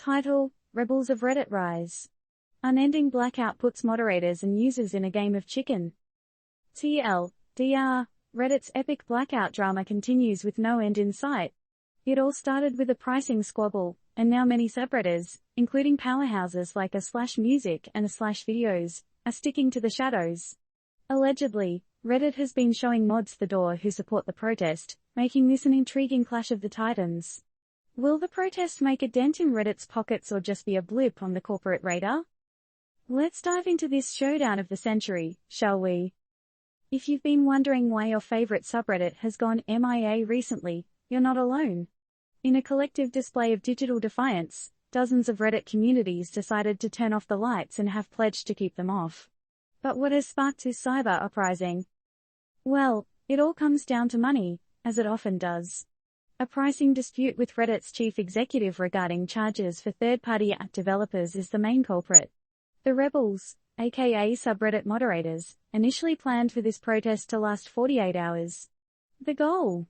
Title: Rebels of Reddit rise. Unending Blackout puts moderators and users in a game of chicken. TLDR, Reddit's epic blackout drama continues with no end in sight. It all started with a pricing squabble, and now many subredditors, including powerhouses like /music and /videos, are sticking to the shadows. Allegedly, Reddit has been showing mods the door who support the protest, making this an intriguing clash of the titans. Will the protest make a dent in Reddit's pockets or just be a blip on the corporate radar? Let's dive into this showdown of the century, shall we? If you've been wondering why your favorite subreddit has gone MIA recently, you're not alone. In a collective display of digital defiance, dozens of Reddit communities decided to turn off the lights and have pledged to keep them off. But what has sparked this cyber uprising? Well, it all comes down to money, as it often does. A pricing dispute with Reddit's chief executive regarding charges for third-party app developers is the main culprit. The rebels, aka subreddit moderators, initially planned for this protest to last 48 hours. The goal?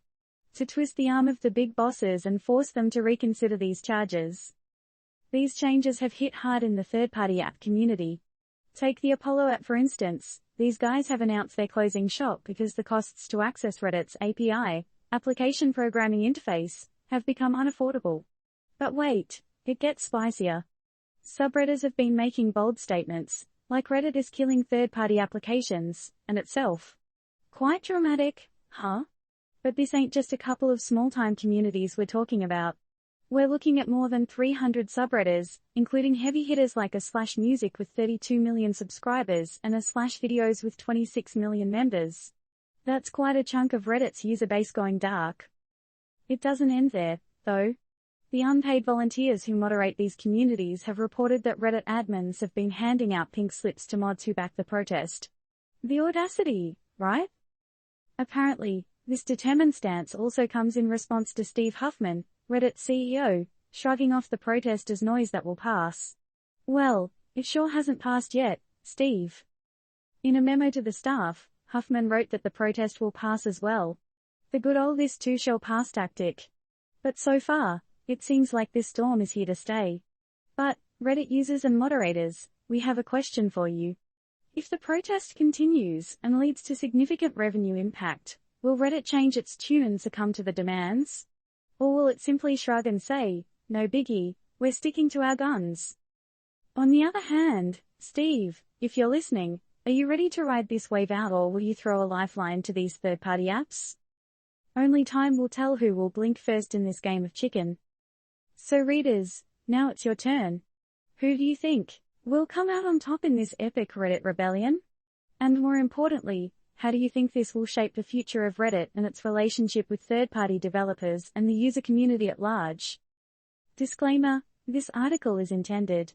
To twist the arm of the big bosses and force them to reconsider these charges. These changes have hit hard in the third-party app community. Take the Apollo app for instance. These guys have announced they're closing shop because the costs to access Reddit's API, application programming interface, have become unaffordable. But wait, it gets spicier. Subredditors have been making bold statements, like Reddit is killing third-party applications, and itself. Quite dramatic, huh? But this ain't just a couple of small-time communities we're talking about. We're looking at more than 300 subredditors, including heavy hitters like /music with 32 million subscribers and /videos with 26 million members. That's quite a chunk of Reddit's user base going dark. It doesn't end there, though. The unpaid volunteers who moderate these communities have reported that Reddit admins have been handing out pink slips to mods who back the protest. The audacity, right? Apparently, this determined stance also comes in response to Steve Huffman, Reddit's CEO, shrugging off the protest as noise that will pass. Well, it sure hasn't passed yet, Steve. In a memo to the staff, Huffman wrote that the protest will pass as well. The good old this too shall pass tactic. But so far, it seems like this storm is here to stay. But, Reddit users and moderators, we have a question for you. If the protest continues and leads to significant revenue impact, will Reddit change its tune and succumb to the demands? Or will it simply shrug and say, no biggie, we're sticking to our guns? On the other hand, Steve, if you're listening, are you ready to ride this wave out or will you throw a lifeline to these third-party apps? Only time will tell who will blink first in this game of chicken. So readers, now it's your turn. Who do you think will come out on top in this epic Reddit rebellion? And more importantly, how do you think this will shape the future of Reddit and its relationship with third-party developers and the user community at large? Disclaimer, this article is intended